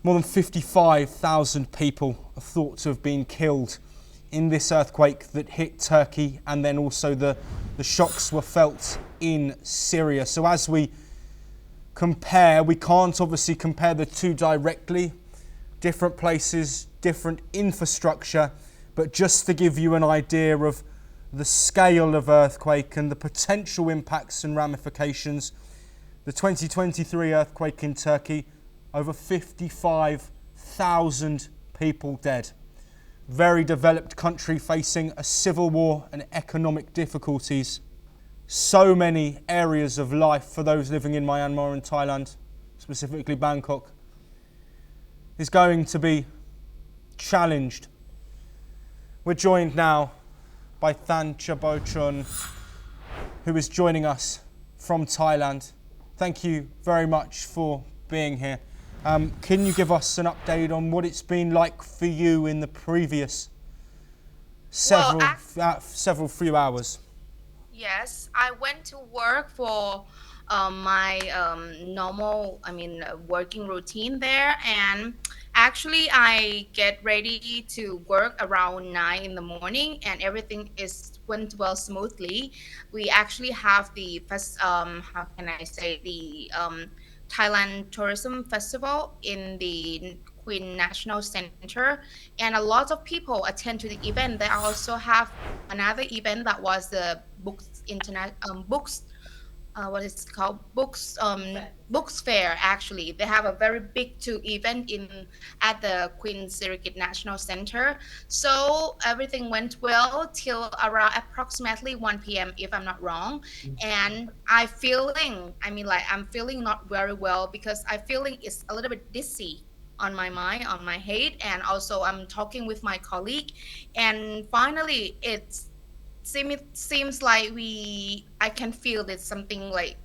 More than 55,000 people are thought to have been killed in this earthquake that hit Turkey, and then also the shocks were felt in Syria. So as we compare, we can't obviously compare the two directly, different places, different infrastructure, but just to give you an idea of the scale of earthquake and the potential impacts and ramifications, the 2023 earthquake in Turkey, over 55,000 people dead. Very developed country facing a civil war and economic difficulties. So many areas of life for those living in Myanmar and Thailand, specifically Bangkok, is going to be challenged. We're joined now by Than Chabochun, who is joining us from Thailand. Thank you very much for being here. Can you give us an update on what it's been like for you in the previous several few hours? Yes, I went to work for my normal, working routine there, and actually I get ready to work around 9 in the morning, and everything is went well smoothly. We actually have the how can I say, the Thailand Tourism Festival in the Queen National Center, and a lot of people attend to the event. They also have another event that was the books, what is it called, books fair. Actually, they have a very big two event in at the Queen Sirikit National Center. So everything went well till around approximately 1 p.m. if I'm not wrong. And I'm feeling not very well because I feeling it's a little bit dizzy on my mind, on my head, and also I'm talking with my colleague, and finally it seems like I can feel that something like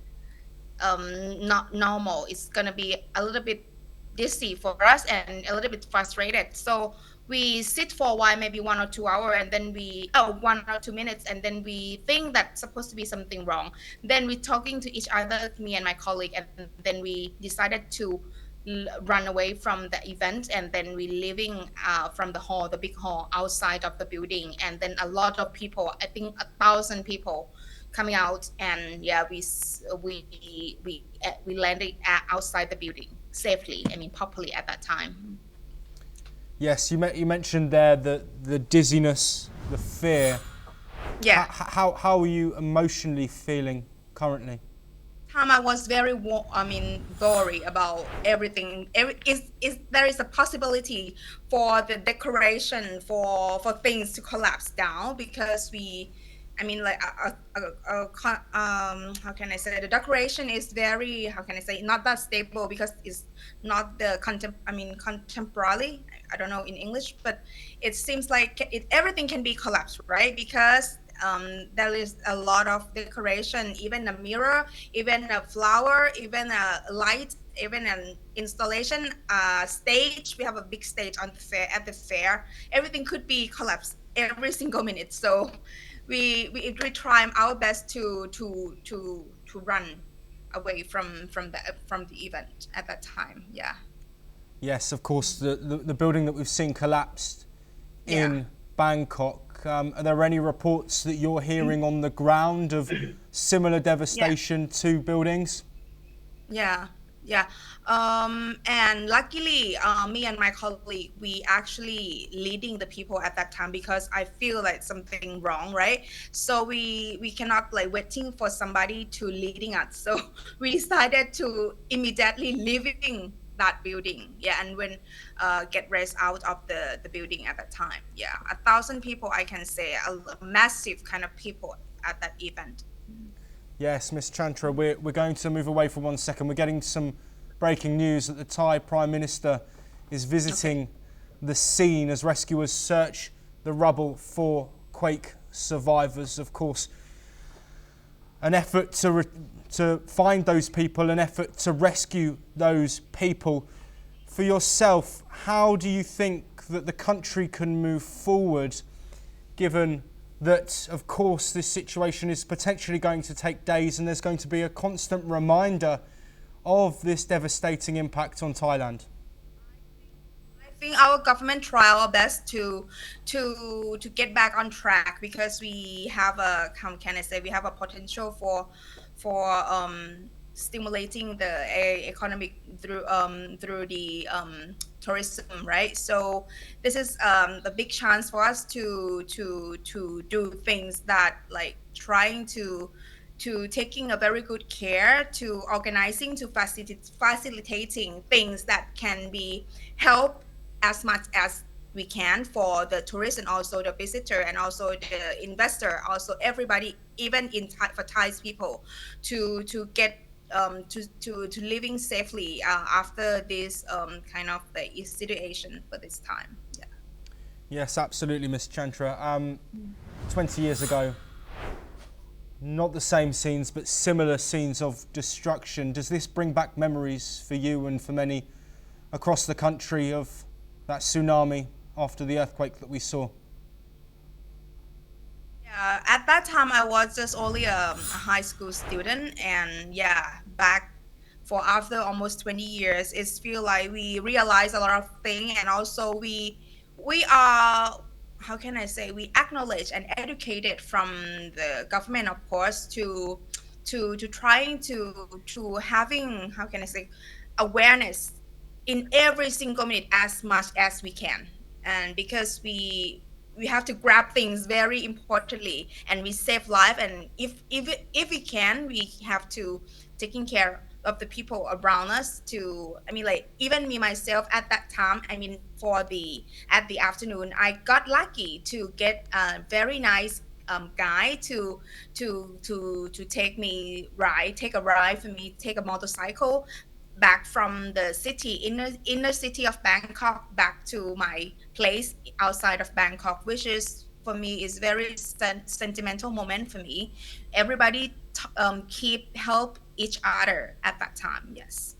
not normal. It's gonna be a little bit dizzy for us and a little bit frustrated. So we sit for a while, maybe 1 or 2 hours, and then 1 or 2 minutes, and then we think that's supposed to be something wrong. Then we talking to each other, me and my colleague, and then we decided to run away from the event, and then we leaving from the big hall outside of the building, and then a lot of people, I think 1,000 people coming out, and yeah, we landed outside the building safely, properly at that time. Yes, you mentioned there the dizziness, the fear. Yeah. How are you emotionally feeling currently? I was very worried about everything. There is a possibility for the decoration for things to collapse down, because how can I say, the decoration is very, how can I say, not that stable, because it's not the contemporary. I don't know in English, but it seems like everything can be collapsed, right? Because there is a lot of decoration, even a mirror, even a flower, even a light, even an installation, stage. We have a big stage on the fair, at the fair. Everything could be collapsed every single minute. So we try our best to run away from the event at that time. Yeah. Yes, of course, the building that we've seen collapsed in Bangkok. Are there any reports that you're hearing on the ground of similar devastation to buildings? Yeah. And luckily, me and my colleague, we actually leading the people at that time, because I feel like something wrong, right? So we cannot like waiting for somebody to leading us. So we decided to immediately leaving that building. Yeah, and when get raised out of the building at that time. Yeah, 1,000 people, I can say, a massive kind of people at that event. Yes, Ms. Chantra, we're going to move away for 1 second. We're getting some breaking news that the Thai Prime Minister is visiting the scene as rescuers search the rubble for quake survivors. Of course, an effort to find those people, an effort to rescue those people. For yourself, how do you think that the country can move forward, given that, of course, this situation is potentially going to take days, and there's going to be a constant reminder of this devastating impact on Thailand? think our government try our best to get back on track because we have a, how can I say, we have a potential for stimulating the economic through the tourism, right? So this is the big chance for us to do things that, like, trying to taking a very good care to organizing to facilitating things that can be help as much as we can for the tourist and also the visitor and also the investor, also everybody, even in for Thai's people, to get to living safely after this kind of the situation for this time. Yeah. Yes, absolutely, Ms. Chantra. 20 years ago, not the same scenes, but similar scenes of destruction. Does this bring back memories for you and for many across the country of that tsunami after the earthquake that we saw? Yeah, at that time I was just only a high school student, and yeah, back for after almost 20 years, it's feel like we realize a lot of things, and also we are, how can I say, we acknowledge and educated from the government, of course, to trying to having, how can I say, awareness in every single minute as much as we can, and because we have to grab things very importantly and we save life, and if we can, we have to taking care of the people around us. To, I mean, like, even me myself at that time, I mean, for the at the afternoon, I got lucky to get a very nice guy to take a ride for me, take a motorcycle back from the city, inner city of Bangkok, back to my place outside of Bangkok, which is for me is very sentimental moment for me. Everybody keep help each other at that time. Yes.